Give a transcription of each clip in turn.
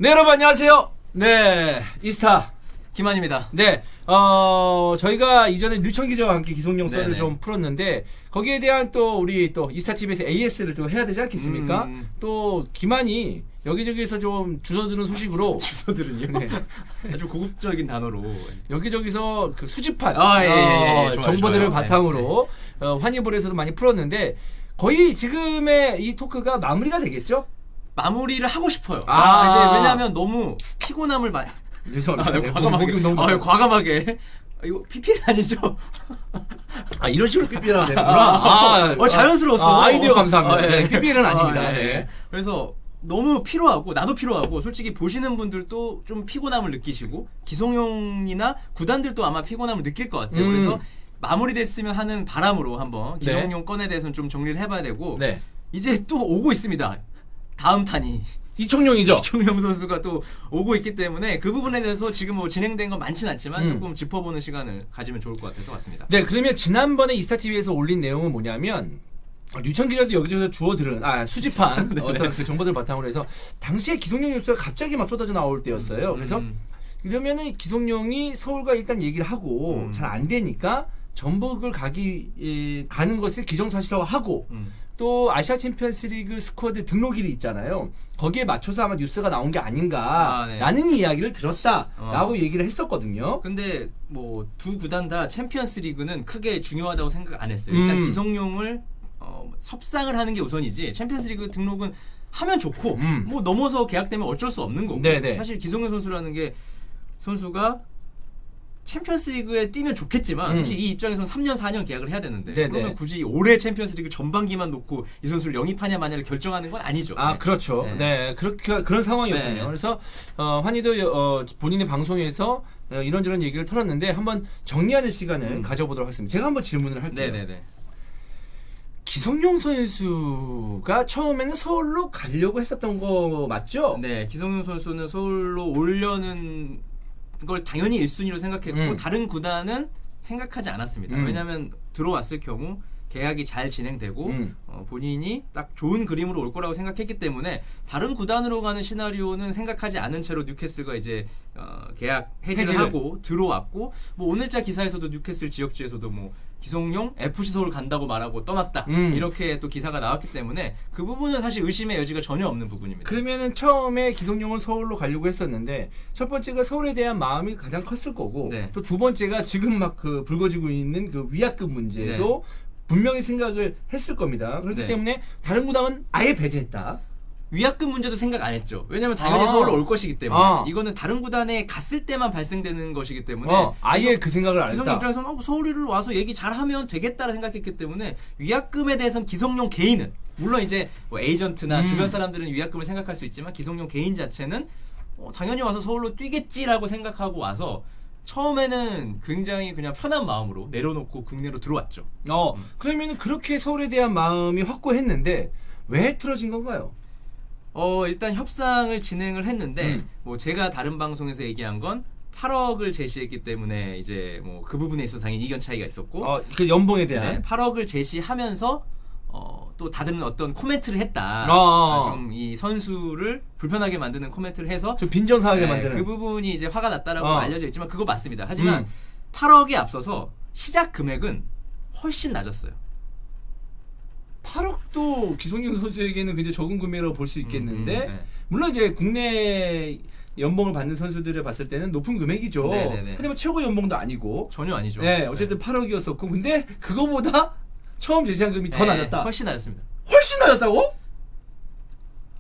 네, 여러분 안녕하세요. 네, 이스타 김한입니다. 네, 저희가 이전에 류청 기자와 함께 기성용 썰을 네네. 좀 풀었는데 거기에 대한 또 우리 또 이스타 TV에서 AS를 좀 해야 되지 않겠습니까? 또 김한이 여기저기서 좀 주워드는 소식으로 주소들은요? 네. 아주 고급적인 단어로 여기저기서 그 수집한 좋아요, 정보들을 좋아요. 바탕으로 환희볼에서도 많이 풀었는데 거의 지금의 이 토크가 마무리가 되겠죠? 마무리를 하고 싶어요. 아. 이제 왜냐하면 너무 피곤함을 많이 죄송합니다. 네, 과감하게 너무 과감하게 이거 PPL 아니죠? 이런 식으로 PPL하면 되는구나. 자연스러웠어. 아이디어 감사합니다. 예. 네, PPL은 아닙니다. 예. 네. 그래서 너무 피로하고 나도 피로하고 솔직히 보시는 분들도 좀 피곤함을 느끼시고 기성용이나 구단들도 아마 피곤함을 느낄 것 같아요. 그래서 마무리됐으면 하는 바람으로 한번 기성용 건에 대해서는 좀 정리를 해봐야 되고 네. 이제 또 오고 있습니다. 다음 탄이 이청용이죠. 이청용 선수가 또 오고 있기 때문에 그 부분에 대해서 지금 뭐 진행된 건 많진 않지만 조금 짚어보는 시간을 가지면 좋을 것 같아서 왔습니다. 네, 그러면 지난번에 이스타TV에서 올린 내용은 뭐냐면 류청 기자도 여기저기서 주워들은 수집한 어떤 그 정보들을 바탕으로 해서 당시에 기성용 뉴스가 갑자기 막 쏟아져 나올 때였어요. 그래서 그러면은 기성용이 서울과 일단 얘기를 하고 잘 안 되니까 전북을 가는 것을 기정사실화하고 또 아시아 챔피언스리그 스쿼드 등록일이 있잖아요. 거기에 맞춰서 아마 뉴스가 나온 게 아닌가라는 이야기를 들었다라고 얘기를 했었거든요. 근데 뭐 두 구단 다 챔피언스 리그는 크게 중요하다고 생각 안 했어요. 일단 기성용을 섭상을 하는 게 우선이지 챔피언스 리그 등록은 하면 좋고 뭐 넘어서 계약되면 어쩔 수 없는 거고. 네네. 사실 기성용 선수라는 게 선수가 챔피언스리그에 뛰면 좋겠지만 사실 이 입장에서는 3년 4년 계약을 해야 되는데 네네. 그러면 굳이 올해 챔피언스리그 전반기만 놓고 이 선수를 영입하냐 마냐를 결정하는 건 아니죠. 그렇죠. 네, 그런 상황이었군요. 네. 그래서 환희도 본인의 방송에서 이런저런 얘기를 털었는데 한번 정리하는 시간을 가져보도록 하겠습니다. 제가 한번 질문을 할게요. 네네네. 기성용 선수가 처음에는 서울로 가려고 했었던 거 맞죠? 네, 기성용 선수는 서울로 오려는 걸 당연히 1순위로 생각했고 다른 구단은 생각하지 않았습니다. 왜냐하면 들어왔을 경우 계약이 잘 진행되고 본인이 딱 좋은 그림으로 올 거라고 생각했기 때문에 다른 구단으로 가는 시나리오는 생각하지 않은 채로 뉴캐슬과 이제 계약 해지를 하고 들어왔고 뭐 오늘자 기사에서도 뉴캐슬 지역지에서도 뭐 기성용 FC 서울 간다고 말하고 떠났다 이렇게 또 기사가 나왔기 때문에 그 부분은 사실 의심의 여지가 전혀 없는 부분입니다. 그러면은 처음에 기성용은 서울로 가려고 했었는데 첫 번째가 서울에 대한 마음이 가장 컸을 거고 네. 또 두 번째가 지금 막 그 불거지고 있는 그 위약금 문제도 분명히 생각을 했을 겁니다. 그렇기 때문에 다른 구단은 아예 배제했다. 위약금 문제도 생각 안 했죠. 왜냐하면 당연히 서울로 올 것이기 때문에 이거는 다른 구단에 갔을 때만 발생되는 것이기 때문에 아예 그 생각을 안 했다. 기성용 입장에서는 서울을 와서 얘기 잘하면 되겠다라 생각했기 때문에 위약금에 대해서는 기성용 개인은 물론 이제 뭐 에이전트나 주변 사람들은 위약금을 생각할 수 있지만 기성용 개인 자체는 당연히 와서 서울로 뛰겠지라고 생각하고 와서 처음에는 굉장히 그냥 편한 마음으로 내려놓고 국내로 들어왔죠. 그러면은 그렇게 서울에 대한 마음이 확고했는데 왜 틀어진 건가요? 일단 협상을 진행을 했는데 뭐 제가 다른 방송에서 얘기한 건 8억을 제시했기 때문에 이제 뭐 그 부분에 있어서 당연히 이견 차이가 있었고 그 연봉에 대한 8억을 제시하면서 또 다른 어떤 코멘트를 했다. 좀 이 선수를 불편하게 만드는 코멘트를 해서 좀 빈정상하게 만드는 그 부분이 이제 화가 났다라고 알려져 있지만 그거 맞습니다. 하지만 8억에 앞서서 시작 금액은 훨씬 낮았어요. 8억도 기성용 선수에게는 굉장히 적은 금액이라고 볼 수 있겠는데 물론 이제 국내 연봉을 받는 선수들을 봤을 때는 높은 금액이죠. 네네네. 하지만 최고 연봉도 아니고 전혀 아니죠. 네, 어쨌든 8억이었었고 근데 그거보다 처음 제시한 금이 더 낮았다. 훨씬 낮았습니다. 훨씬 낮았다고?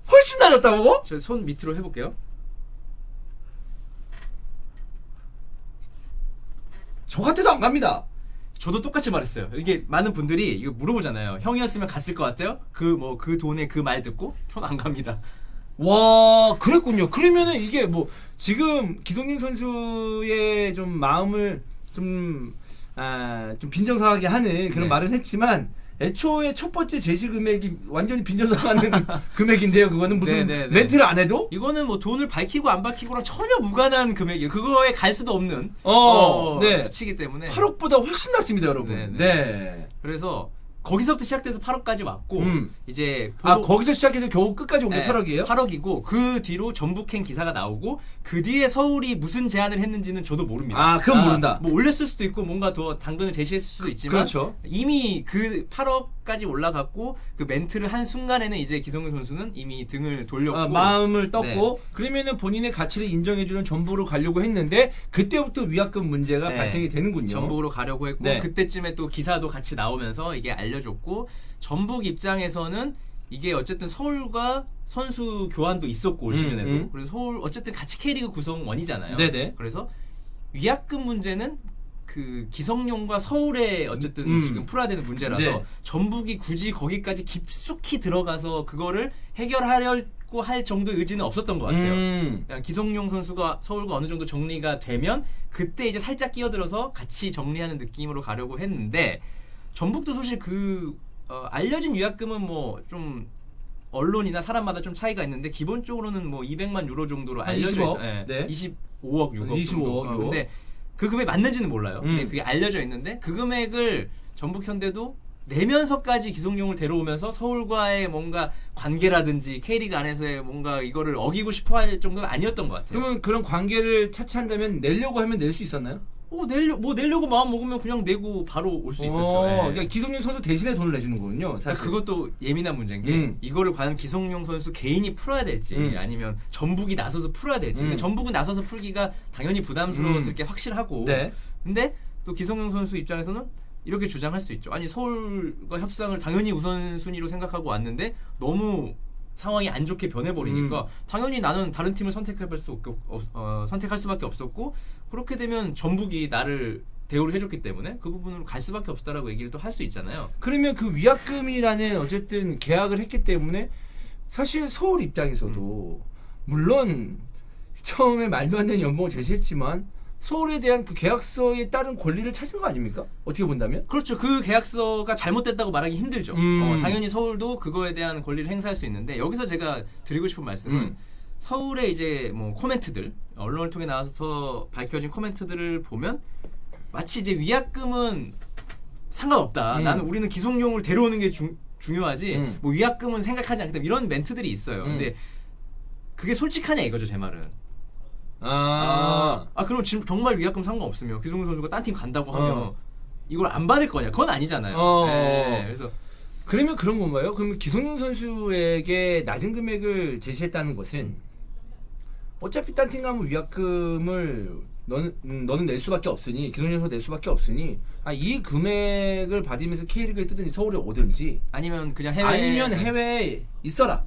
훨씬 낮았다고? 저 손 밑으로 해볼게요. 저 같아도 안 갑니다. 저도 똑같이 말했어요. 이게 많은 분들이 이거 물어보잖아요. 형이었으면 갔을 것 같아요? 그 돈에 그 말 듣고 전 안 갑니다. 와, 그랬군요. 그러면은 이게 뭐 지금 기성용 선수의 좀 마음을 좀 빈정상하게 하는 그런 말은 했지만 애초에 첫 번째 제시 금액이 완전히 빈정상하는 금액인데요. 그거는 무슨 멘트를 안 해도? 이거는 뭐 돈을 밝히고 안 밝히고랑 전혀 무관한 금액이에요. 그거에 갈 수도 없는 수치이기 때문에 8억보다 훨씬 낮습니다, 여러분. 네. 네. 그래서 거기서부터 시작돼서 8억까지 왔고 이제 거기서 시작해서 겨우 끝까지 온 게 8억이에요? 8억이고 그 뒤로 전북행 기사가 나오고 그 뒤에 서울이 무슨 제안을 했는지는 저도 모릅니다. 그건 모른다. 뭐 올렸을 수도 있고 뭔가 더 당근을 제시했을 수도 있지만 그렇죠. 이미 그 8억까지 올라갔고 그 멘트를 한 순간에는 이제 기성용 선수는 이미 등을 돌렸고 마음을 떴고 그러면은 본인의 가치를 인정해주는 전북으로 가려고 했는데 그때부터 위약금 문제가 발생이 되는군요. 전북으로 가려고 했고 그때쯤에 또 기사도 같이 나오면서 이게 알려줬고 전북 입장에서는 이게 어쨌든 서울과 선수 교환도 있었고 올 시즌에도 그래서 서울 어쨌든 같이 K리그 구성원이잖아요. 네네. 그래서 위약금 문제는 그 기성용과 서울의 어쨌든 지금 풀어야 되는 문제라서 전북이 굳이 거기까지 깊숙이 들어가서 그거를 해결하려고 할 정도의 의지는 없었던 것 같아요. 그냥 기성용 선수가 서울과 어느 정도 정리가 되면 그때 이제 살짝 끼어들어서 같이 정리하는 느낌으로 가려고 했는데 전북도 사실 알려진 위약금은 뭐 좀 언론이나 사람마다 좀 차이가 있는데 기본적으로는 뭐 200만 유로 정도로 알려져 있어요. 25억 6억 정도. 근데 그 금액 맞는지는 몰라요. 근데 그게 알려져 있는데 그 금액을 전북 현대도 내면서까지 기성용을 데려오면서 서울과의 뭔가 관계라든지 K리그 안에서의 뭔가 이거를 어기고 싶어할 정도는 아니었던 것 같아요. 그러면 그런 관계를 차치한다면 내려고 하면 낼 수 있었나요? 내려고 마음 먹으면 그냥 내고 바로 올 수 있었죠. 그러니까 기성용 선수 대신에 돈을 내주는군요. 사실 그것도 예민한 문제인 게 이거를 과연 기성용 선수 개인이 풀어야 될지 아니면 전북이 나서서 풀어야 될지. 근데 전북은 나서서 풀기가 당연히 부담스러웠을 게 확실하고. 근데 또 기성용 선수 입장에서는 이렇게 주장할 수 있죠. 아니 서울과 협상을 당연히 우선순위로 생각하고 왔는데 너무 상황이 안 좋게 변해버리니까 당연히 나는 다른 팀을 선택할 수밖에 없었고 그렇게 되면 전북이 나를 대우를 해줬기 때문에 그 부분으로 갈 수밖에 없다라고 얘기를 또 할 수 있잖아요. 그러면 그 위약금이라는 어쨌든 계약을 했기 때문에 사실 서울 입장에서도 물론 처음에 말도 안 되는 연봉을 제시했지만 서울에 대한 그 계약서에 따른 권리를 찾은 거 아닙니까? 어떻게 본다면? 그렇죠. 그 계약서가 잘못됐다고 말하기 힘들죠. 당연히 서울도 그거에 대한 권리를 행사할 수 있는데 여기서 제가 드리고 싶은 말씀은 서울의 이제 뭐 코멘트들 언론을 통해 나와서 밝혀진 코멘트들을 보면 마치 이제 위약금은 상관없다. 우리는 기성용을 데려오는 게 중요하지. 뭐 위약금은 생각하지 않겠다. 이런 멘트들이 있어요. 근데 그게 솔직하냐 이거죠 제 말은. 그럼 지금 정말 위약금 상관없으면 기성용 선수가 딴 팀 간다고 하면 이걸 안 받을 거냐? 그건 아니잖아요. 그래서 그러면 그런 건가요? 그러면 기성용 선수에게 낮은 금액을 제시했다는 것은 어차피 딴 팀 가면 위약금을 너는 낼 수밖에 없으니 기성용 선수 낼 수밖에 없으니 이 금액을 받으면서 K리그에 뜨든지 서울에 오든지 아니면 그냥 해외에 있어라.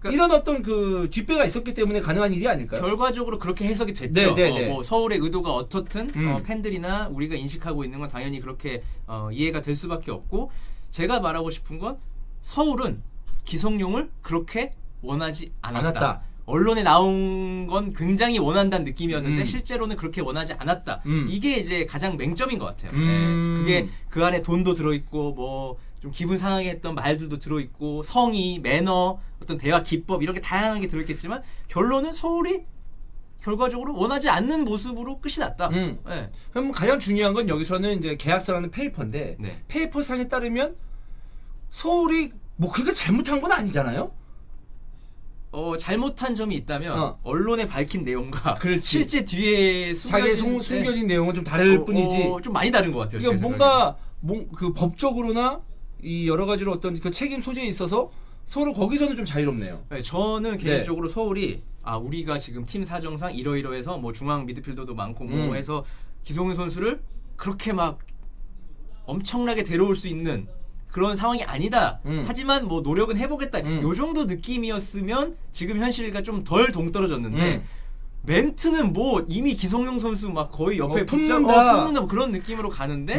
이런 어떤 그 뒷배가 있었기 때문에 가능한 일이 아닐까요? 결과적으로 그렇게 해석이 됐죠. 뭐 서울의 의도가 어떻든 팬들이나 우리가 인식하고 있는 건 당연히 그렇게 이해가 될 수밖에 없고 제가 말하고 싶은 건 서울은 기성용을 그렇게 원하지 않았다. 언론에 나온 건 굉장히 원한다는 느낌이었는데 실제로는 그렇게 원하지 않았다. 이게 이제 가장 맹점인 것 같아요. 그게 그 안에 돈도 들어있고 뭐 좀 기분 상하게 했던 말들도 들어있고 성의, 매너, 어떤 대화 기법 이렇게 다양하게 들어있겠지만 결론은 서울이 결과적으로 원하지 않는 모습으로 끝이 났다. 그럼 가장 중요한 건 여기서는 이제 계약서라는 페이퍼인데 페이퍼상에 따르면 서울이 뭐 그렇게 잘못한 건 아니잖아요. 잘못한 점이 있다면 언론에 밝힌 내용과 실제 뒤에 숨겨진 내용은 좀 다를 뿐이지 좀 많이 다른 것 같아요. 그러니까 뭔가 그 법적으로나 이 여러 가지로 어떤 그 책임 소재에 있어서 서울 거기서는 좀 자유롭네요. 저는 개인적으로 서울이 우리가 지금 팀 사정상 이러이러해서 뭐 중앙 미드필더도 많고 뭐 해서 기성용 선수를 그렇게 막 엄청나게 데려올 수 있는 그런 상황이 아니다. 하지만 뭐 노력은 해보겠다. 요 정도 느낌이었으면 지금 현실과 좀 덜 동떨어졌는데 멘트는 뭐 이미 기성용 선수 막 거의 옆에 품는다 그런 느낌으로 가는데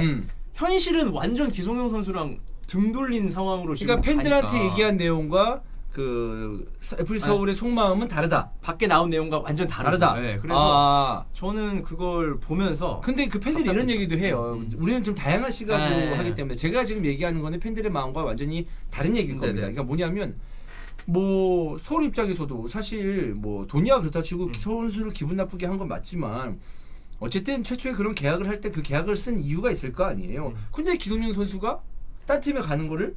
현실은 완전 기성용 선수랑 등 돌린 상황으로 지금 팬들한테 얘기한 내용과 그 FC 서울의 속마음은 다르다. 밖에 나온 내용과 완전 다르다. 그래서 저는 그걸 보면서 근데 그 팬들이 이런 얘기도 해요. 우리는 좀 다양한 시각으로 하기 때문에 제가 지금 얘기하는 거는 팬들의 마음과 완전히 다른 얘기일 겁니다. 그러니까 뭐냐면 뭐 서울 입장에서도 사실 뭐 돈이야 그렇다 치고 선수를 기분 나쁘게 한 건 맞지만 어쨌든 최초에 그런 계약을 할 때 그 계약을 쓴 이유가 있을 거 아니에요. 근데 기성용 선수가 딴 팀에 가는 거를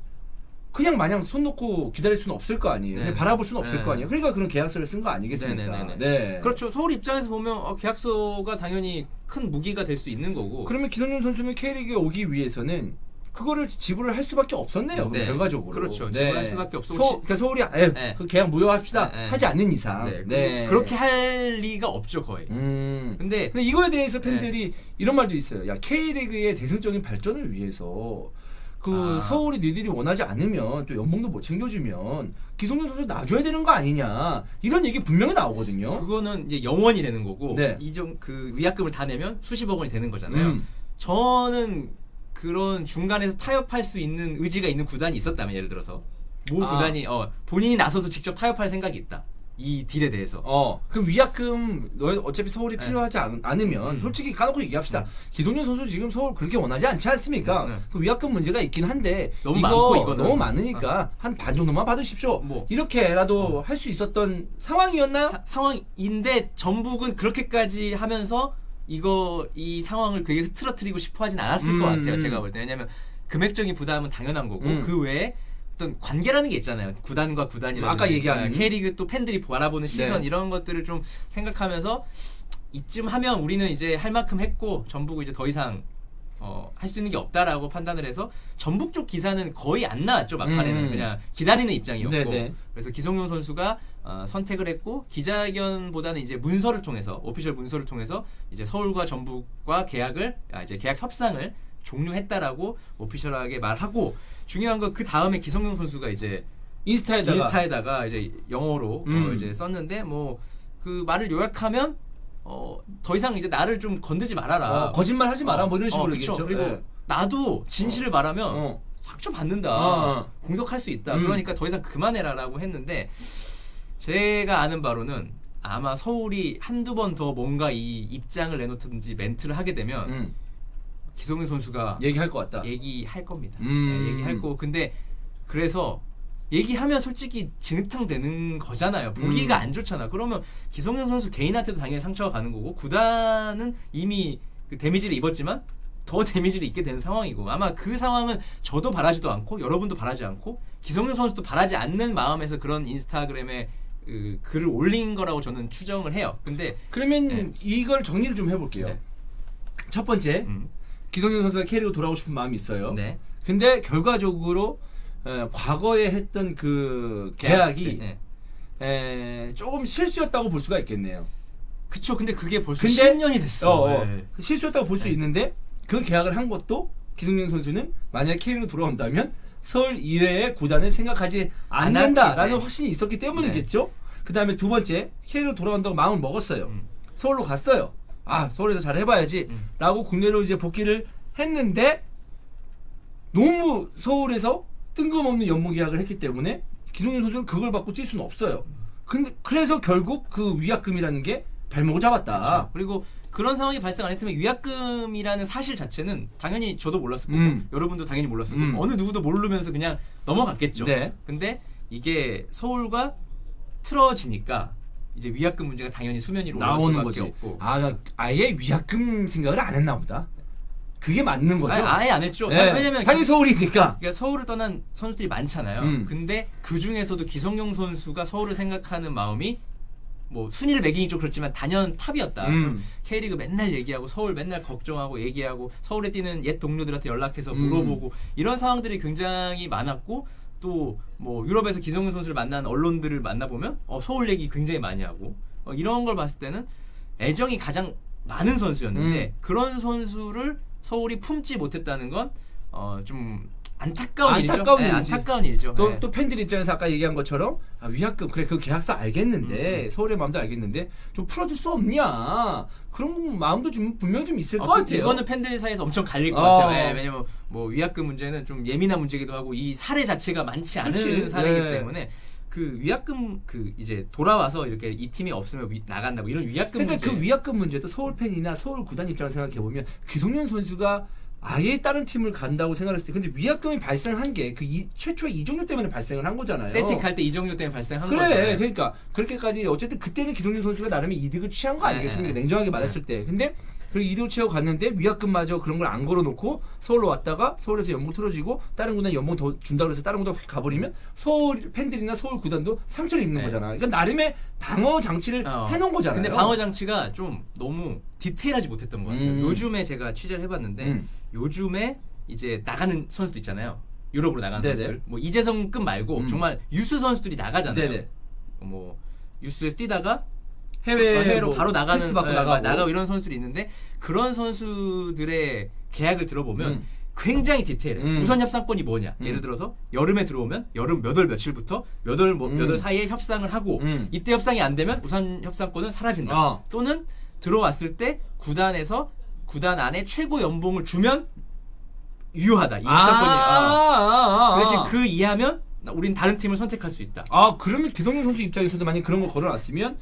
그냥 마냥 손 놓고 기다릴 수는 없을 거 아니에요. 네. 그냥 바라볼 수는 없을 네. 거 아니에요. 그러니까 그런 계약서를 쓴 거 아니겠습니까? 네네네네. 네. 그렇죠. 서울 입장에서 보면 계약서가 당연히 큰 무기가 될 수 있는 거고. 그러면 기성용 선수는 K리그에 오기 위해서는 그거를 지불을 할 수밖에 없었네요. 네. 결과적으로. 그렇죠. 지불할 수밖에 없었고. 그러니까 서울이 네. 그 계약 무효합시다 네. 하지 않는 이상. 네. 네. 그렇게 할 리가 없죠 거의. 근데 근데 이거에 대해서 팬들이 이런 말도 있어요. 야 K리그의 대승적인 발전을 위해서 서울이 니들이 원하지 않으면 또 연봉도 못 챙겨주면 기성용 선수 놔줘야 되는 거 아니냐 이런 얘기 분명히 나오거든요. 그거는 이제 영원이 되는 거고 네. 그 위약금을 다 내면 수십억 원이 되는 거잖아요. 저는 그런 중간에서 타협할 수 있는 의지가 있는 구단이 있었다면 예를 들어서 구단이 본인이 나서서 직접 타협할 생각이 있다. 이 딜에 대해서. 그럼 위약금 어차피 서울이 필요하지 않으면 솔직히 까놓고 얘기합시다. 기성용 선수 지금 서울 그렇게 원하지 않지 않습니까? 그 위약금 문제가 있긴 한데 너무 많고 이거는 너무 많으니까 한 반 정도만 받으십시오. 이렇게라도 할 수 있었던 상황이었나요? 상황인데 전북은 그렇게까지 하면서 이 상황을 그게 흐트러뜨리고 싶어 하진 않았을 것 같아요. 제가 볼 때. 왜냐면 금액적인 부담은 당연한 거고 그 외에 어떤 관계라는 게 있잖아요. 구단과 구단이라든지 아까 얘기한 K리그 또 팬들이 바라보는 시선 네. 이런 것들을 좀 생각하면서 이쯤 하면 우리는 이제 할 만큼 했고 전북은 이제 더 이상 할 수 있는 게 없다라고 판단을 해서 전북 쪽 기사는 거의 안 나왔죠. 막판에는 그냥 기다리는 입장이었고 네네. 그래서 기성용 선수가 선택을 했고 기자회견보다는 이제 문서를 통해서 오피셜 문서를 통해서 이제 서울과 전북과 이제 계약 협상을 종료했다라고 오피셜하게 말하고 중요한 건 그 다음에 기성용 선수가 이제 인스타에다가 이제 영어로 이제 썼는데 그 말을 요약하면 더 이상 이제 나를 좀 건들지 말아라. 거짓말하지 마라. 뭐 이런 식으로 그쵸. 얘기했죠. 그리고 네. 나도 진실을 말하면 상처 받는다. 공격할 수 있다. 그러니까 더 이상 그만해라라고 했는데 제가 아는 바로는 아마 서울이 한두 번 더 뭔가 이 입장을 내놓든지 멘트를 하게 되면 기성용 선수가 얘기할 것 같다. 얘기할 겁니다. 네, 얘기할 거고 근데 그래서 얘기하면 솔직히 진흙탕 되는 거잖아요. 보기가 안 좋잖아. 그러면 기성용 선수 개인한테도 당연히 상처가 가는 거고 구단은 이미 그 데미지를 입었지만 더 데미지를 입게 되는 상황이고 아마 그 상황은 저도 바라지도 않고 여러분도 바라지 않고 기성용 선수도 바라지 않는 마음에서 그런 인스타그램에 글을 올린 거라고 저는 추정을 해요. 근데 그러면 이걸 정리를 좀 해볼게요. 네. 첫 번째 기성용 선수가 K리그 돌아오고 싶은 마음이 있어요. 네. 근데 결과적으로 과거에 했던 그 계약이 조금 실수였다고 볼 수가 있겠네요. 그쵸. 근데 그게 벌써 10년이 됐어. 실수였다고 볼 수 있는데 그 계약을 한 것도 기성용 선수는 만약에 K리그 돌아온다면 서울 이외의 구단을 생각하지 않는다라는 확신이 있었기 때문이겠죠. 그 다음에 두 번째 K리그 돌아온다고 마음을 먹었어요. 서울로 갔어요. 서울에서 잘 해봐야지 라고 국내로 이제 복귀를 했는데 너무 서울에서 뜬금없는 연봉 계약을 했기 때문에 기성용 선수는 그걸 받고 뛸 수는 없어요. 근데 그래서 결국 그 위약금이라는 게 발목을 잡았다. 그렇죠. 그리고 그런 상황이 발생 안 했으면 위약금이라는 사실 자체는 당연히 저도 몰랐을 거고 여러분도 당연히 몰랐을 거고 어느 누구도 모르면서 그냥 넘어갔겠죠. 네. 근데 이게 서울과 틀어지니까 이제 위약금 문제가 당연히 수면 위로 올라올 나오는 수밖에 거지. 없고. 아예 위약금 생각을 안 했나 보다. 그게 맞는 거죠. 아예 안 했죠. 네. 왜냐면 당연히 서울이니까. 그러니까 서울을 떠난 선수들이 많잖아요. 근데 그 중에서도 기성용 선수가 서울을 생각하는 마음이 순위를 매기긴 좀 그렇지만 단연 탑이었다. K리그 맨날 얘기하고 서울 맨날 걱정하고 얘기하고 서울에 뛰는 옛 동료들한테 연락해서 물어보고 이런 상황들이 굉장히 많았고 또 유럽에서 기성용 선수를 만난 언론들을 만나보면 서울 얘기 굉장히 많이 하고 이런 걸 봤을 때는 애정이 가장 많은 선수였는데 그런 선수를 서울이 품지 못했다는 건 좀 안타까운 일이죠. 또 팬들 입장에서 아까 얘기한 것처럼 위약금 그래 그 계약서 알겠는데 서울의 마음도 알겠는데 좀 풀어줄 수 없냐 그런 마음도 좀 분명 좀 있을 것 같아요. 이거는 팬들 사이에서 엄청 갈릴 것 같아요. 왜냐면 위약금 문제는 좀 예민한 문제기도 하고 이 사례 자체가 많지 않은 사례이기 때문에 그 위약금 이제 돌아와서 이렇게 이 팀이 없으면 나간다 이런 위약금 문제. 근데 그 위약금 문제도 서울 팬이나 서울 구단 입장을 생각해 보면 기성용 선수가 아예 다른 팀을 간다고 생각했을 때 근데 위약금이 발생한 게 최초의 이종료 때문에 발생을 한 거잖아요. 셀틱 할 때 이종료 때문에 발생한 거죠. 그러니까 그렇게까지 어쨌든 그때는 기성용 선수가 나름의 이득을 취한 거 아니겠습니까? 냉정하게 말했을 때. 근데 그리고 이대호 채우고 갔는데 위약금마저 그런 걸 안 걸어놓고 서울로 왔다가 서울에서 연봉 틀어지고 다른 구단 연봉 더 준다 그래서 다른 구단 가버리면 서울 팬들이나 서울 구단도 상처를 입는 네. 거잖아. 그러니까 나름의 방어 장치를 해놓은 거잖아요. 근데 방어 장치가 좀 너무 디테일하지 못했던 것 같아요. 요즘에 제가 취재를 해봤는데 요즘에 이제 나가는 선수도 있잖아요. 유럽으로 나가는 네네. 선수들. 뭐 이재성급 말고 정말 유스 선수들이 나가잖아요. 네네. 뭐 유스에서 뛰다가 해외로 뭐 바로 나가는 테스트 받고 나가고 이런 선수들이 있는데 그런 선수들의 계약을 들어보면 굉장히 디테일해. 우선 협상권이 뭐냐? 예를 들어서 여름에 들어오면 여름 몇 월 며칠부터 몇 월 사이에 협상을 하고 이때 협상이 안 되면 우선 협상권은 사라진다. 또는 들어왔을 때 구단에서 구단 안에 최고 연봉을 주면 유효하다. 이 협상권이. 그 대신 그 이하면 우린 다른 팀을 선택할 수 있다. 그러면 기성용 선수 입장에서도 만약 그런 걸 걸어놨으면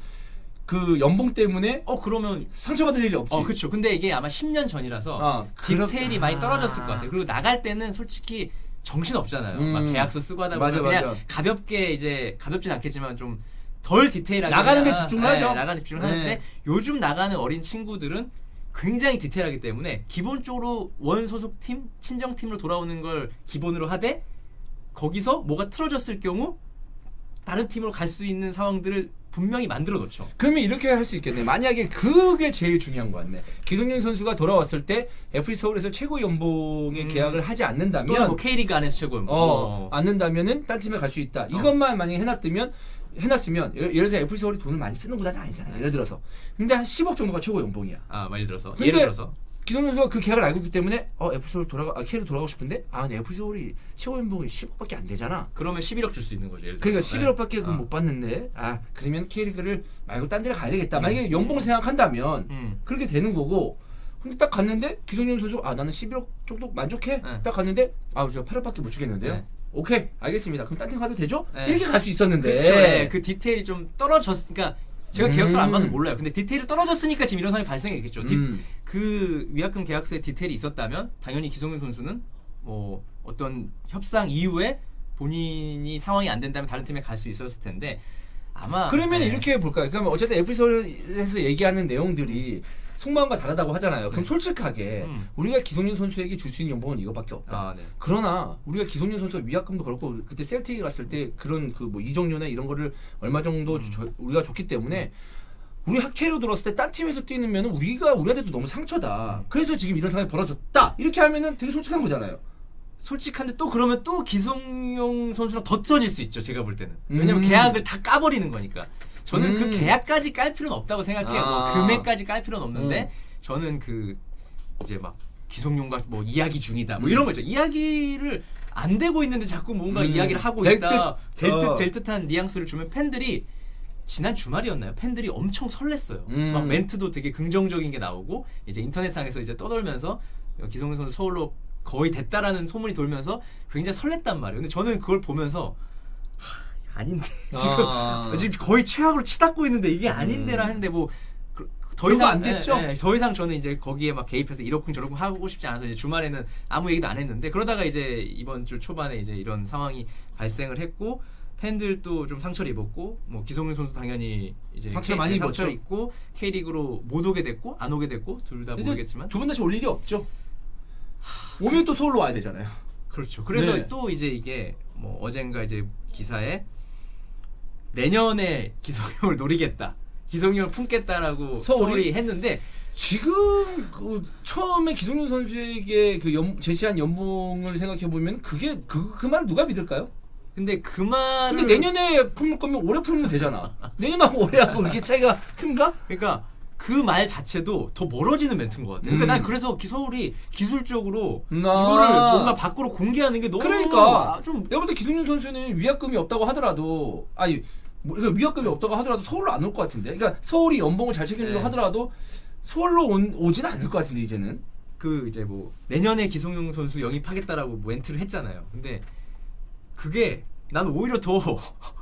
그 연봉 때문에 그러면 상처받을 일이 없지. 그렇죠. 근데 이게 아마 10년 전이라서 디테일이 많이 떨어졌을 것 같아요. 그리고 나갈 때는 솔직히 정신 없잖아요. 막 계약서 쓰고 하다 보면 그냥 가볍게 이제 가볍진 않겠지만 좀 덜 디테일하게 나가는 데 집중을 하죠. 나가는 데 집중을 하는데 요즘 나가는 어린 친구들은 굉장히 디테일하기 때문에 기본적으로 원 소속팀, 친정팀으로 돌아오는 걸 기본으로 하되 거기서 뭐가 틀어졌을 경우 다른 팀으로 갈 수 있는 상황들을 분명히 만들어 놓죠. 그러면 이렇게 할 수 있겠네. 만약에 그게 제일 중요한 것 같네. 기성용 선수가 돌아왔을 때 FC 서울에서 최고 연봉의 계약을 하지 않는다면 또는 뭐 K리그 안에서 최고 연봉 않는다면은 딴 팀에 갈 수 있다. 이것만 만약에 해놨으면 예를 들어서 FC 서울이 돈을 많이 쓰는 구단은 아니잖아요. 예를 들어서. 근데 한 10억 정도가 최고 연봉이야. 예를 들어서. 기성용 선수가 그 계약을 알고 있기 때문에 FC 서울 K로 돌아가고 싶은데 근데 FC 서울이 최고 연봉이 10억밖에 안 되잖아. 그러면 11억 줄 수 있는 거죠. 예를 그러니까 들어서. 11억밖에 못 받는데 그러면 K리그를 말고 딴 데를 가야 되겠다. 만약에 연봉을 생각한다면 그렇게 되는 거고. 근데 딱 갔는데 기성용 선수 나는 11억 정도 만족해. 딱 갔는데 저 8억밖에 못 주겠는데요. 오케이 알겠습니다. 그럼 딴 팀 가도 되죠? 이렇게 갈 수 있었는데. 그렇죠. 그 디테일이 좀 떨어졌으니까 제가 계약서를 안 봐서 몰라요. 근데 디테일이 떨어졌으니까 지금 이런 상황이 발생했겠죠. 그 위약금 계약서에 디테일이 있었다면 당연히 기성용 선수는 뭐 어떤 협상 이후에 본인이 상황이 안 된다면 다른 팀에 갈 수 있었을 텐데 아마 그러면 이렇게 볼까요? 그러면 어쨌든 FC에서 얘기하는 내용들이 속마음과 다르다고 하잖아요. 그럼 솔직하게 우리가 기성용 선수에게 줄 수 있는 연봉은 이거밖에 없다. 그러나 우리가 기성용 선수가 위약금도 그렇고 그때 셀틱에 갔을 때 그런 그 뭐 이적료나 이런 거를 얼마 정도 우리가 줬기 때문에 우리 K로 들어왔을 때 딴 팀에서 뛰면 우리한테도 너무 상처다. 그래서 지금 이런 상황이 벌어졌다. 이렇게 하면은 되게 솔직한 거잖아요. 솔직한데 또 그러면 또 기성용 선수랑 더 틀어질 수 있죠. 제가 볼 때는. 왜냐면 계약을 다 까버리는 거니까. 저는 그 계약까지 깔 필요는 없다고 생각해요. 뭐 금액까지 깔 필요는 없는데 저는 그 이제 막 기성용과 뭐 이야기 중이다 뭐 이런 거죠. 이야기를 안 되고 있는데 자꾸 뭔가 이야기를 하고 있다. 될 듯한 뉘앙스를 주면 팬들이 지난 주말이었나요? 팬들이 엄청 설렜어요. 막 멘트도 되게 긍정적인 게 나오고 이제 인터넷상에서 이제 떠돌면서 기성용 선수 서울로 거의 됐다라는 소문이 돌면서 굉장히 설렜단 말이에요. 근데 저는 그걸 보면서 아닌데 지금 거의 최악으로 치닫고 있는데 이게 아닌데라 했는데 뭐 더 이상 안 됐죠. 더 이상 저는 이제 거기에 막 개입해서 이러쿵 저러쿵 하고 싶지 않아서 이제 주말에는 아무 얘기도 안 했는데 그러다가 이제 이번 주 초반에 이제 이런 상황이 발생을 했고 팬들도 좀 상처를 입었고 뭐 기성용 선수 당연히 이제 상처를 입고 K리그로 못 오게 됐고 안 오게 됐고 둘 다 모르겠지만 두 번 다시 올 일이 없죠. 오면 또 서울로 와야 되잖아요. 그렇죠. 그래서 또 이제 이게 뭐 어젠가 이제 기사에 내년에 기성용을 노리겠다. 기성용을 품겠다라고 서울이 했는데 지금 그 처음에 기성용 선수에게 그 제시한 연봉을 생각해 보면 그게 그 말을 누가 믿을까요? 근데 그 말을 근데 내년에 품을 거면 올해 품으면 되잖아. 내년하고 올해하고 이렇게 차이가 큰가? 그러니까 그 말 자체도 더 멀어지는 멘트인 것 같아요. 그러니까 난 그래서 서울이 기술적으로 이거를 뭔가 밖으로 공개하는 게 너무 좀 내가 볼 때 기성용 선수는 위약금이 없다고 하더라도 위약금이 없다고 하더라도 서울로 안 올 것 같은데. 그러니까 서울이 연봉을 잘 책임지려고 하더라도 서울로 오지는 않을 것 같은데 이제는. 그 이제 뭐 내년에 기성용 선수 영입하겠다라고 멘트를 했잖아요. 근데 그게 나는 오히려 더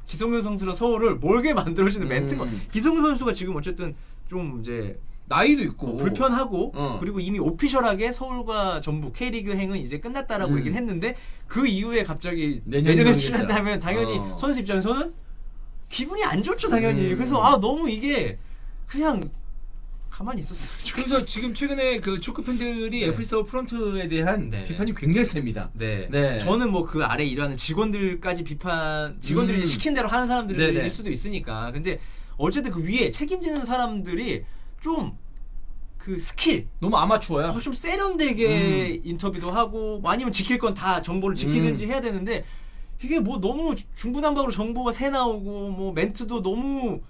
기성용 선수랑 서울을 몰게 만들어지는 멘트인 거. 기성용 선수가 지금 어쨌든 좀 이제 나이도 있고 불편하고 그리고 이미 오피셜하게 서울과 전북 K리그행은 이제 끝났다라고 얘기를 했는데 그 이후에 갑자기 내년에 출연한다면 당연히 선수 입장에서는 기분이 안 좋죠 당연히. 그래서 너무 이게 그냥 가만히 있었어요. 그래서 지금 최근에 그 축구 팬들이 네. FC 서울 프런트에 대한 네. 비판이 굉장히 셉니다. 네. 네. 저는 뭐 그 아래 일하는 직원들까지 직원들이 시킨 대로 하는 사람들일 네네. 수도 있으니까. 근데 어쨌든 그 위에 책임지는 사람들이 좀 그 스킬 너무 아마추어야. 좀 세련되게 인터뷰도 하고 뭐 아니면 지킬 건 다 정보를 지키든지 해야 되는데 이게 뭐 너무 중구난방으로 정보가 새 나오고 뭐 멘트도 너무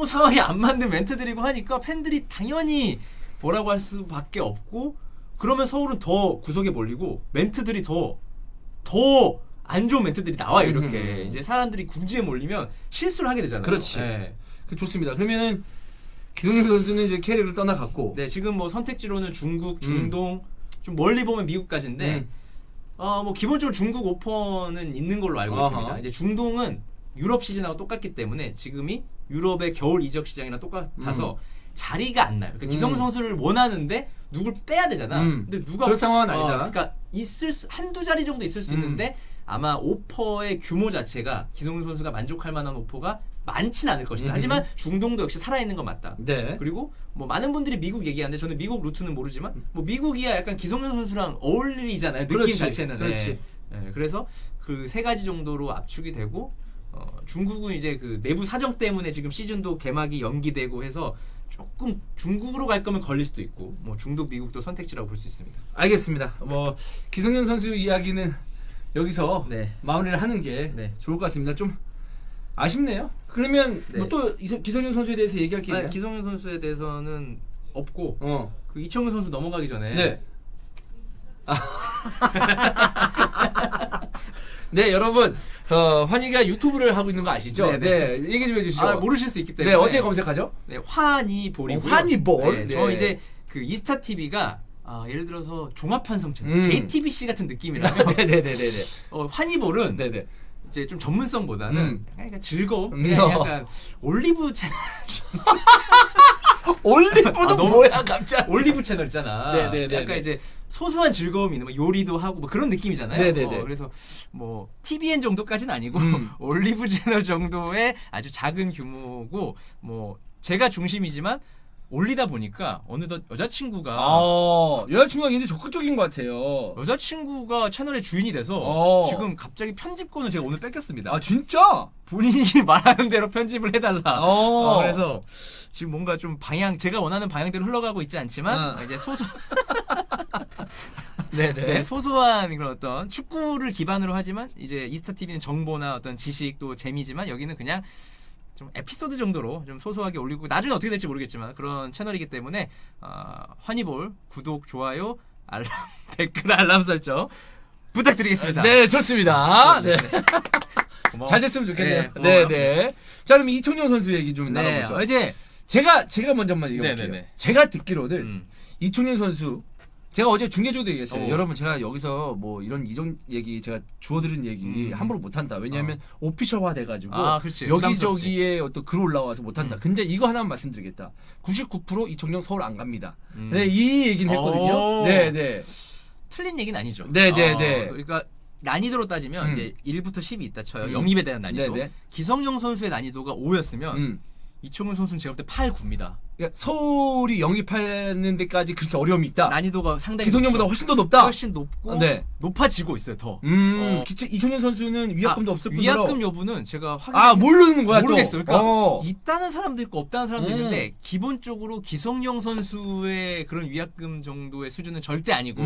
상황에 안 맞는 멘트들이고 하니까 팬들이 당연히 뭐라고 할 수밖에 없고 그러면 서울은 더 구석에 몰리고 멘트들이 더 안 좋은 멘트들이 나와요. 이렇게 이제 사람들이 궁지에 몰리면 실수를 하게 되잖아요. 그렇지. 네. 좋습니다. 그러면은 기성용 선수는 이제 K리그를 떠나갔고, 네, 지금 뭐 선택지로는 중국, 중동, 좀 멀리 보면 미국까지인데 뭐 기본적으로 중국 오퍼는 있는 걸로 알고 있습니다. 이제 중동은 유럽 시즌하고 똑같기 때문에 지금이 유럽의 겨울 이적 시장이랑 똑같아서 자리가 안 나요. 그러니까 기성용 선수를 원하는데 누굴 빼야 되잖아. 근데 누가 그럴 상황은 아니다. 그러니까 한두 자리 정도 있을 수 있는데 아마 오퍼의 규모 자체가 기성용 선수가 만족할 만한 오퍼가 많진 않을 것이다. 하지만 중동도 역시 살아있는 건 맞다. 네. 그리고 뭐 많은 분들이 미국 얘기하는데 저는 미국 루트는 모르지만 뭐 미국이야 약간 기성용 선수랑 어울리잖아요. 느낌 그렇지, 자체는. 그렇지. 네, 그래서 그 세 가지 정도로 압축이 되고 중국은 이제 그 내부 사정 때문에 지금 시즌도 개막이 연기되고 해서 조금 중국으로 갈 거면 걸릴 수도 있고 뭐 중도 미국도 선택지라고 볼 수 있습니다. 알겠습니다. 뭐 기성용 선수 이야기는 여기서 네. 마무리를 하는 게 네. 좋을 것 같습니다. 좀 아쉽네요. 그러면 네. 뭐 또 기성용 선수에 대해서 얘기할 게 있나요? 기성용 선수에 대해서는 없고 어. 그 이청용 선수 넘어가기 전에 네. 네, 여러분, 환희가 유튜브를 하고 있는 거 아시죠? 네, 네, 얘기 좀 해주시죠. 모르실 수 있기 네, 때문에 어떻게 검색하죠? 네, 환희볼이고요. 환희볼. 네, 네. 저 이제 그 이스타 TV가 예를 들어서 종합편성 채널, 음. JTBC 같은 느낌이라면 네네네네. 환희볼은 네네. 이제 좀 전문성보다는 약간 즐거움, 음. 그냥 약간 올리브 채널, 올리브는 너무- 뭐야, 갑자기? 올리브 채널 있잖아. 네네네네. 약간 이제 소소한 즐거움이 있는 뭐 요리도 하고 뭐 그런 느낌이잖아요. 네네네. 그래서 뭐 TVN 정도까지는 아니고 올리브 채널 정도의 아주 작은 규모고 뭐 제가 중심이지만 올리다 보니까 어느덧 여자친구가 여자친구가 굉장히 적극적인 것 같아요. 여자친구가 채널의 주인이 돼서 어. 지금 갑자기 편집권을 제가 오늘 뺏겼습니다. 아, 진짜? 본인이 말하는 대로 편집을 해달라. 어. 그래서 지금 뭔가 좀 제가 원하는 방향대로 흘러가고 있지 않지만 이제 네네. 소소한 그런 어떤 축구를 기반으로 하지만 이제 이스타 TV는 정보나 어떤 지식 또 재미지만 여기는 그냥 좀 에피소드 정도로 좀 소소하게 올리고 나중에 어떻게 될지 모르겠지만 그런 채널이기 때문에 환희볼 구독, 좋아요, 알람, 댓글, 알람 설정 부탁드리겠습니다. 네, 좋습니다. 네. 고마워. 잘 됐으면 좋겠네요. 네, 고마워요. 네. 자, 그럼 이청용 선수 얘기 좀 네, 나눠보죠. 이제 제가 먼저 한번 얘기해볼게요. 네네네. 제가 듣기로는 이청용 선수, 제가 어제 중계조도 얘기했어요. 어. 여러분, 제가 여기서 뭐 이전 얘기, 제가 주워들은 얘기 함부로 못한다. 왜냐하면 오피셜화 돼가지고 그렇지. 여기저기에 어떤 글 올라와서 못한다. 근데 이거 하나만 말씀드리겠다. 99% 이청용 서울 안 갑니다. 네, 이 얘기는 했거든요. 오. 네네. 틀린 얘기는 아니죠. 네네네. 그러니까 난이도로 따지면 이제 1부터 10이 있다 쳐요. 영입에 대한 난이도. 네네. 기성용 선수의 난이도가 5였으면 이청용 선수는 제가 볼 때 8, 9입니다. 그러니까 서울이 영입하는 데까지 그렇게 어려움이 있다. 난이도가 상당히 기성용보다 높죠. 훨씬 더 높다. 훨씬 높고 네. 높아지고 있어요. 더. 이청용 선수는 위약금도 없을 뿐더러 위약금 여부는 제가 확인 모르는 거야. 모르겠어요. 그러니까 또. 있다는 사람도 있고 없다는 사람도 있는데 기본적으로 기성용 선수의 그런 위약금 정도의 수준은 절대 아니고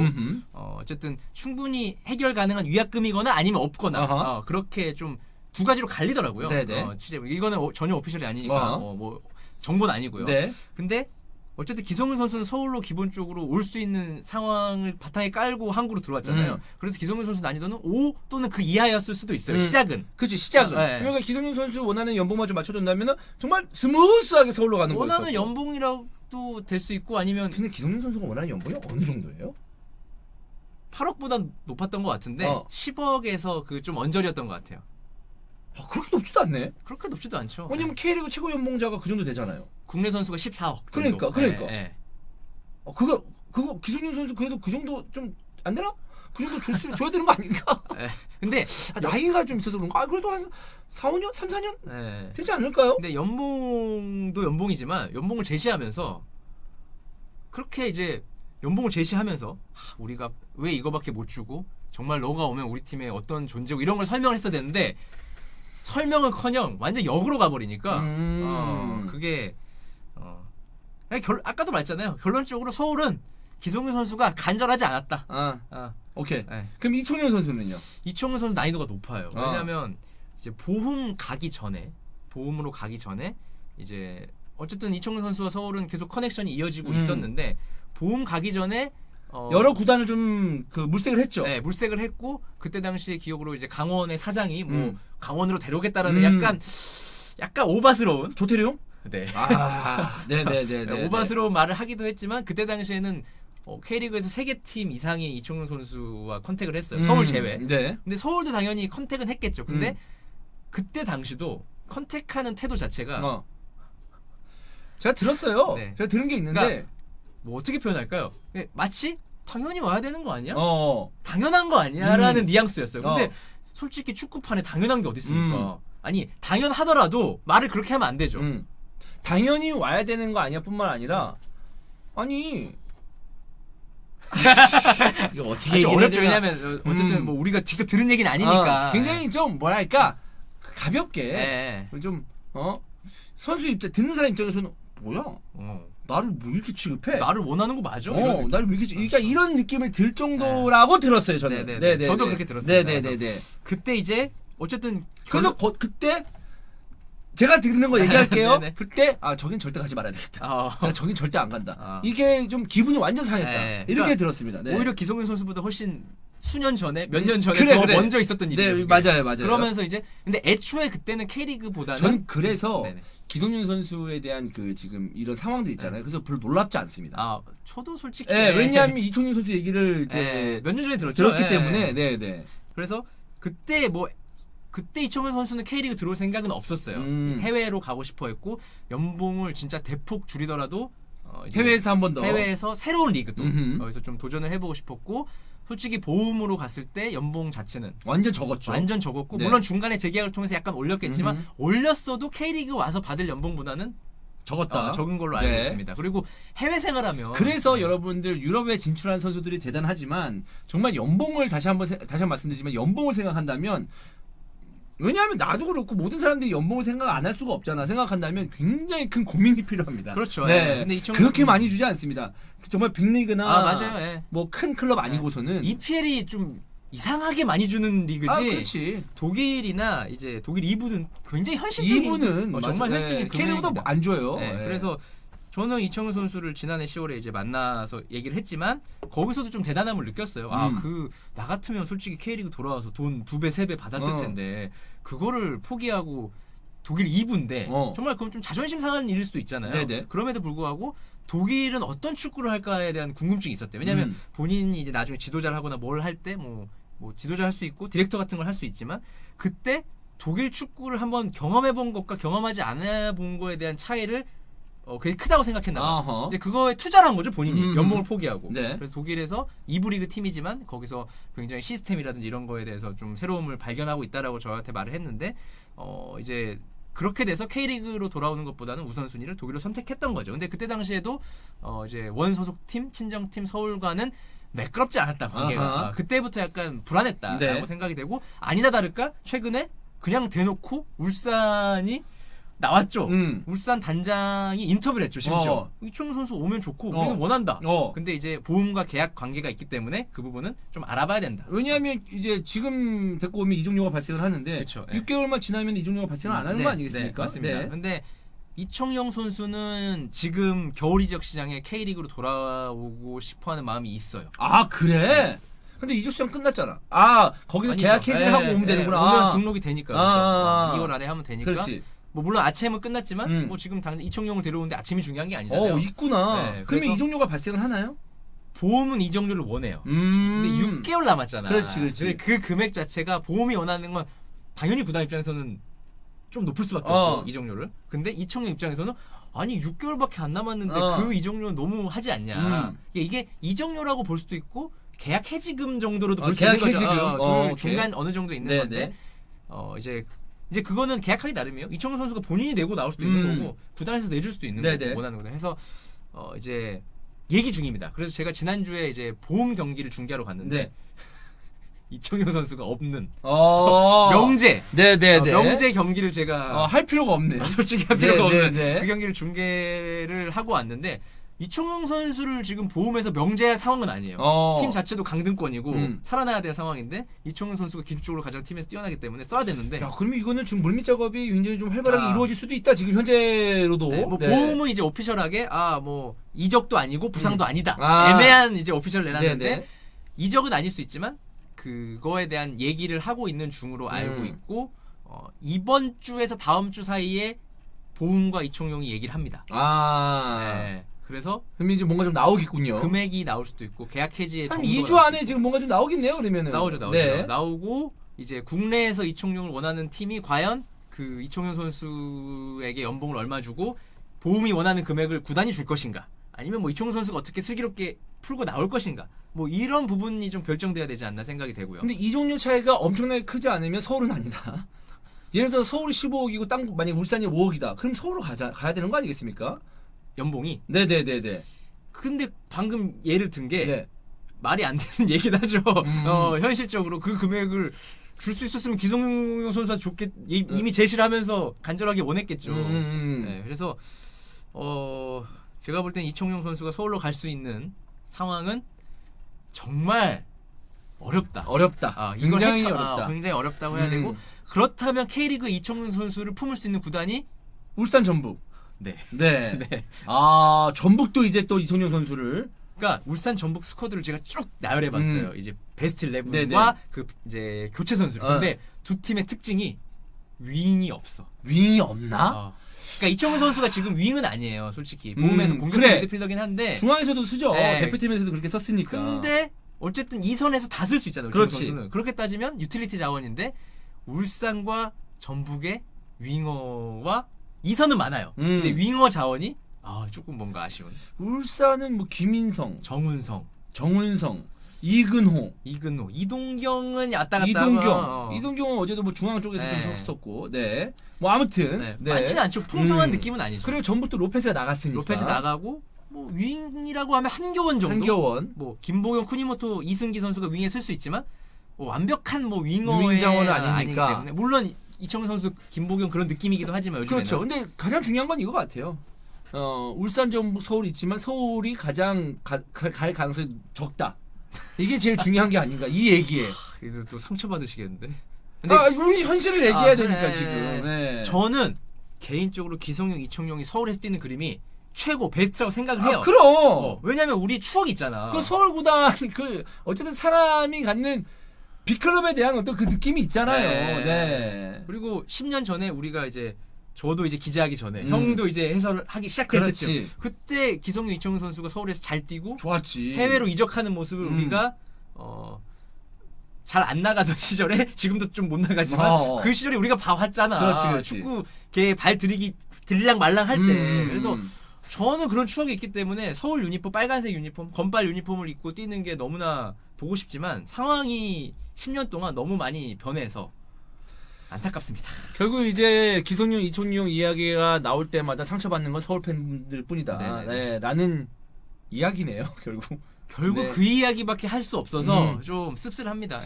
어쨌든 충분히 해결 가능한 위약금이거나 아니면 없거나 그렇게 좀 두 가지로 갈리더라고요. 네네. 진짜 이거는 전혀 오피셜이 아니니까 뭐 정보는 아니고요. 네. 근데 어쨌든 기성용 선수는 서울로 기본적으로 올 수 있는 상황을 바탕에 깔고 항구로 들어왔잖아요. 그래서 기성용 선수 난이도는 5 또는 그 이하였을 수도 있어요. 시작은. 그렇지, 시작은. 네. 그러니까 기성용 선수 원하는 연봉만 좀 맞춰준다면 정말 스무스하게 서울로 가는 거였어. 원하는 연봉이라도 될 수 있고 아니면 근데 기성용 선수가 원하는 연봉이 어느 정도예요? 8억보다 높았던 것 같은데 10억에서 그 좀 언저리였던 것 같아요. 그렇게 높지도 않네. 그렇게 높지도 않죠. 왜냐면 K리그 최고 연봉자가 그 정도 되잖아요. 국내 선수가 14억. 그러니까. 네, 네. 그거 기성용 선수 그래도 그 정도 좀 안 되나? 그 정도 줘야 되는 거 아닌가? 예. 근데 나이가 좀 있어서 그런가? 그래도 한 4, 5년? 3, 4년? 예. 되지 않을까요? 근데 연봉도 연봉이지만 연봉을 제시하면서 그렇게 이제 연봉을 제시하면서 우리가 왜 이거밖에 못 주고 정말 너가 오면 우리 팀에 어떤 존재고 이런 걸 설명을 했어야 되는데 설명은커녕 완전 역으로 가버리니까 그게 아까도 말했잖아요. 결론적으로 서울은 기성용 선수가 간절하지 않았다. 오케이. 네. 그럼 이청용 선수는요? 이청용 선수 난이도가 높아요. 왜냐하면 이제 보험으로 가기 전에 이제 어쨌든 이청용 선수와 서울은 계속 커넥션이 이어지고 있었는데 보험 가기 전에 여러 구단을 좀 그 물색을 했죠. 네, 물색을 했고 그때 당시에 기억으로 이제 강원의 사장이 뭐 강원으로 데려오겠다라는 약간 오바스러운 조태룡? 네. 네네네. 오바스러운 말을 하기도 했지만 그때 당시에는 K리그에서 3개 팀 이상의 이청용 선수와 컨택을 했어요. 서울 제외. 네. 근데 서울도 당연히 컨택은 했겠죠. 근데 그때 당시도 컨택하는 태도 자체가 제가 들었어요. 네. 제가 들은 게 있는데 그러니까 뭐 어떻게 표현할까요? 마치 당연히 와야 되는 거 아니야? 당연한 거 아니야? 라는 뉘앙스였어요. 근데 솔직히 축구판에 당연한 게 어디 있습니까? 아니 당연하더라도 말을 그렇게 하면 안 되죠. 당연히 와야 되는 거 아니야 뿐만 아니라 아니 이거 어떻게 얘기해야 어렵죠. 되나? 왜냐면 어쨌든 뭐 우리가 직접 들은 얘기는 아니니까 굉장히 좀 뭐랄까 가볍게 네. 좀 선수 입장 듣는 사람 입장에서는 뭐야? 나를 뭐 이렇게 취급해? 나를 원하는 거 맞아? 나를 왜 이렇게 그러니까 이런 느낌을 들 정도라고 들었어요 저는. 네네. 저도 그렇게 들었어요. 네네네. 그때 이제 어쨌든 그래서 그때 제가 듣는 거 얘기할게요. 네네. 그때 저긴 절대 가지 말아야 되겠다. 나 저긴 절대 안 간다. 이게 좀 기분이 완전 상했다. 이렇게 그러니까 들었습니다. 네. 오히려 기성용 선수보다 훨씬 수년 전에 몇 년 전에 그래, 더 그래. 먼저 있었던 일이에요. 네, 맞아요. 그러면서 이제 근데 애초에 그때는 K리그보다는 전 그래서 네네. 기성용 선수에 대한 그 지금 이런 상황들 있잖아요. 그래서 별로 놀랍지 않습니다. 저도 솔직히 네, 왜냐하면 이청용 선수 얘기를 이제 몇 년 전에 들었죠. 들었기 때문에 네네. 그래서 그때 이청용 선수는 K리그 들어올 생각은 없었어요. 해외로 가고 싶어했고 연봉을 진짜 대폭 줄이더라도 해외에서 한 번 더 해외에서 새로운 리그도 여기서 좀 도전을 해보고 싶었고 솔직히 보험으로 갔을 때 연봉 자체는 완전 적었죠. 완전 적었고 네. 물론 중간에 재계약을 통해서 약간 올렸겠지만 올렸어도 K리그 와서 받을 연봉보다는 적었다. 적은 걸로 알고 있습니다. 그리고 해외 생활하면 그래서 여러분들 유럽에 진출한 선수들이 대단하지만 정말 연봉을 다시 한번 말씀드리지만 연봉을 생각한다면 왜냐하면 나도 그렇고 모든 사람들이 연봉을 생각 안 할 수가 없잖아. 생각한다면 굉장히 큰 고민이 필요합니다. 그렇죠. 네. 근데 그렇게 많이 주지 않습니다. 정말 빅리그나 맞아요. 뭐 큰 클럽 아니고서는 EPL이 좀 이상하게 많이 주는 리그지. 그렇지. 독일이나 이제 독일 2부는 굉장히 현실적인 2부는 정말 현실적인 K리그보다 안 줘요. 그래서 저는 이청용 선수를 지난해 10월에 이제 만나서 얘기를 했지만 거기서도 좀 대단함을 느꼈어요. 나 같으면 솔직히 K리그 돌아와서 돈 2배, 3배 받았을 텐데 그거를 포기하고 독일 2부인데 정말 그건 좀 자존심 상하는 일일 수도 있잖아요. 네네. 그럼에도 불구하고 독일은 어떤 축구를 할까에 대한 궁금증이 있었대요. 왜냐하면 본인이 이제 나중에 지도자를 하거나 뭘 할 때 뭐 지도자 할 수 있고 디렉터 같은 걸 할 수 있지만 그때 독일 축구를 한번 경험해 본 것과 경험하지 않아 본 거에 대한 차이를 그게 크다고 생각했나 봐요. 이제 그거에 투자를 한 거죠, 본인이. 연봉을 포기하고. 네. 그래서 독일에서 2부 리그 팀이지만 거기서 굉장히 시스템이라든지 이런 거에 대해서 좀 새로움을 발견하고 있다라고 저한테 말을 했는데 이제 그렇게 돼서 K리그로 돌아오는 것보다는 우선순위를 독일로 선택했던 거죠. 근데 그때 당시에도 이제 원 소속팀, 친정팀 서울과는 매끄럽지 않았다, 관계가. 그때부터 약간 불안했다라고 생각이 되고 아니나 다를까 최근에 그냥 대놓고 울산이 나왔죠. 울산 단장이 인터뷰를 했죠. 심지어 이청용 선수 오면 좋고 우리는 원한다. 근데 이제 보험과 계약 관계가 있기 때문에 그 부분은 좀 알아봐야 된다. 왜냐하면 이제 지금 데리고 오면 이종료가 발생을 하는데 그쵸, 6개월만 지나면 이종료가 발생을 안 하는 거 아니겠습니까? 맞습니다. 근데 이청용 선수는 지금 겨울 이적 시장에 K리그로 돌아오고 싶어하는 마음이 있어요. 그래? 근데 이적 시장 끝났잖아. 거기서 아니죠. 계약 해지하고 오면 되는구나. 오면 등록이 되니까. 2월 안에 하면 되니까. 그렇지. 뭐 물론 아침은 끝났지만 뭐 지금 당장 이청용을 데려오는데 아침이 중요한 게 아니잖아요. 있구나. 네, 그러면 이종료가 발생을 하나요? 보험은 이종료를 원해요. 근데 6개월 남았잖아. 그렇지. 그 금액 자체가 보험이 원하는 건 당연히 구단 입장에서는 좀 높을 수밖에 없고 이종료를. 근데 이청용 입장에서는 아니 6개월밖에 안 남았는데 그 이종료 너무 하지 않냐. 이게 이종료라고 볼 수도 있고 계약 해지금 정도로도 볼 수 계약 있는 거죠. 해지금. 중간 어느 정도 있는 네, 건데 이제 그거는 계약하기 나름이에요. 이청용 선수가 본인이 내고 나올 수도 있는 거고 구단에서 내줄 수도 있는 거고 원하는 거는 해서 이제 얘기 중입니다. 그래서 제가 지난주에 이제 보험 경기를 중계하러 갔는데 이청용 선수가 없는 명제 명제 경기를 제가 할 필요가 없네. 솔직히 할 필요가 없는 그 경기를 중계를 하고 왔는데 이청용 선수를 지금 보험에서 명제할 상황은 아니에요. 팀 자체도 강등권이고 살아나야 될 상황인데 이청용 선수가 기술적으로 가장 팀에서 뛰어나기 때문에 써야 되는데. 야, 그러면 이거는 지금 물밑 작업이 굉장히 좀 활발하게 이루어질 수도 있다. 지금 현재로도. 뭐 보험은 이제 오피셜하게 뭐 이적도 아니고 부상도 아니다. 애매한 이제 오피셜 내놨는데 이적은 아닐 수 있지만 그거에 대한 얘기를 하고 있는 중으로 알고 있고 이번 주에서 다음 주 사이에 보험과 이청용이 얘기를 합니다. 그래서 그럼 이제 뭔가 좀 나오겠군요. 금액이 나올 수도 있고 계약 해지의 한 정도가 2주 안에 지금 뭔가 좀 나오겠네요. 그러면은 나오죠. 나오고 이제 국내에서 이청용을 원하는 팀이 과연 그 이청용 선수에게 연봉을 얼마 주고 보험이 원하는 금액을 구단이 줄 것인가, 아니면 뭐 이청용 선수가 어떻게 슬기롭게 풀고 나올 것인가, 뭐 이런 부분이 좀 결정돼야 되지 않나 생각이 되고요. 근데 이적료 차이가 엄청나게 크지 않으면 서울은 아니다. 예를 들어서 서울이 15억이고 만약 울산이 5억이다. 그럼 서울로 가야 되는 거 아니겠습니까? 연봉이. 네네네네. 근데 방금 예를 든 게 말이 안 되는 얘기긴 하죠. 현실적으로 그 금액을 줄 수 있었으면 기성용 선수가 이미 제시를 하면서 간절하게 원했겠죠. 그래서 제가 볼 땐 이청용 선수가 서울로 갈 수 있는 상황은 정말 어렵다. 굉장히 어렵다. 굉장히 어렵다고 해야 되고, 그렇다면 K리그 이청용 선수를 품을 수 있는 구단이 울산 전북. 네. 전북도 이제 또 이청용 선수를. 그러니까 울산 전북 스쿼드를 제가 쭉 나열해봤어요. 이제 베스트 11과 그 이제 교체 선수를. 근데 두 팀의 특징이 윙이 없어. 윙이 없나? 그러니까 이청용 선수가 지금 윙은 아니에요. 솔직히 보험에서 공격형 미드필더긴 한데 중앙에서도 쓰죠. 대표팀에서도 그렇게 썼으니까. 근데 어쨌든 이 선에서 다 쓸 수 있잖아요. 그렇지. 선수는. 그렇게 따지면 유틸리티 자원인데 울산과 전북의 윙어와 이 선은 많아요. 근데 윙어 자원이 조금 뭔가 아쉬운. 울산은 뭐 김인성, 정훈성, 이근호, 이동경은 왔다 갔다 하고. 이동경은 어제도 뭐 중앙 쪽에서 좀 섰었고, 뭐 아무튼 많지는 않죠. 풍성한 느낌은 아니죠. 그리고 전북도 로페스가 나갔으니까. 로페스 나가고 뭐 윙이라고 하면 한교원 정도. 뭐 김보경, 쿠니모토, 이승기 선수가 윙에 쓸 수 있지만 완벽한 뭐 윙어의 자원은 아니기 아니니까. 때문에 물론 이청용 선수, 김보경 그런 느낌이기도 하지만 요즘에는. 그렇죠. 근데 가장 중요한 건 이거 같아요. 울산, 전북, 서울 있지만 서울이 가장 갈 가능성이 적다. 이게 제일 중요한 게 아닌가 이 얘기에. 이거 또 상처 받으시겠는데. 근데 우리 현실을 얘기해야 되니까 지금. 저는 개인적으로 기성용, 이청용이 서울에서 뛰는 그림이 최고 베스트라고 생각을 해요. 그럼. 왜냐면 우리 추억이 있잖아. 그 서울 구단 어쨌든 사람이 갖는 빅클럽에 대한 어떤 그 느낌이 있잖아요. 그리고 10년 전에 우리가 이제 저도 이제 기자하기 전에 형도 이제 해설을 하기 시작했을 때 그때 기성용, 이청용 선수가 서울에서 잘 뛰고 좋았지. 해외로 이적하는 모습을 우리가 잘 안 나가던 시절에 지금도 좀 못 나가지만 그 시절에 우리가 봐왔잖아. 그렇지. 축구 걔 발 들이랑 말랑 할 때. 그래서 저는 그런 추억이 있기 때문에 서울 유니폼, 빨간색 유니폼, 건빨 유니폼을 입고 뛰는 게 너무나 보고 싶지만 상황이 10년 동안 너무 많이 변해서 안타깝습니다. 결국 이제 기성용, 이청용 이야기가 나올 때마다 상처받는 건 서울 팬들 뿐이다. 라는 이야기네요. 결국 그 이야기밖에 할 수 없어서 좀 씁쓸합니다.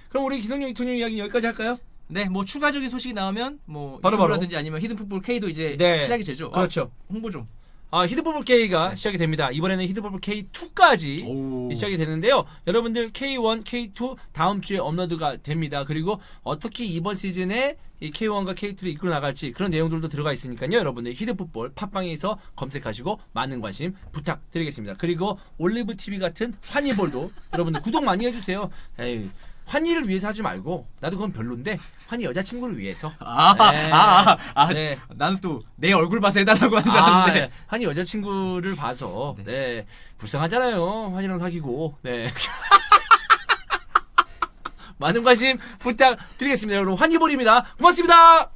그럼 우리 기성용, 이청용 이야기 여기까지 할까요? 뭐 추가적인 소식이 나오면 뭐 바로 유튜브라든지 아니면 히든풋볼 K도 이제 시작이 되죠. 그렇죠. 홍보 좀. 히든풋볼 K가 시작이 됩니다. 이번에는 히든풋볼 K2까지 시작이 되는데요. 여러분들 K1, K2 다음 주에 업로드가 됩니다. 그리고 어떻게 이번 시즌에 이 K1과 K2를 이끌어 나갈지 그런 내용들도 들어가 있으니까요. 여러분들 히든풋볼 팟빵에서 검색하시고 많은 관심 부탁드리겠습니다. 그리고 올리브TV 같은 환희볼도 여러분들 구독 많이 해주세요. 환희를 위해서 하지 말고 나도 그건 별론데 환희 여자친구를 위해서. 나는 또 내 얼굴 봐서 해달라고 하는 줄 알았는데. 환희 여자친구를 봐서 불쌍하잖아요. 환희랑 사귀고. 많은 관심 부탁드리겠습니다. 여러분 환희볼입니다. 고맙습니다.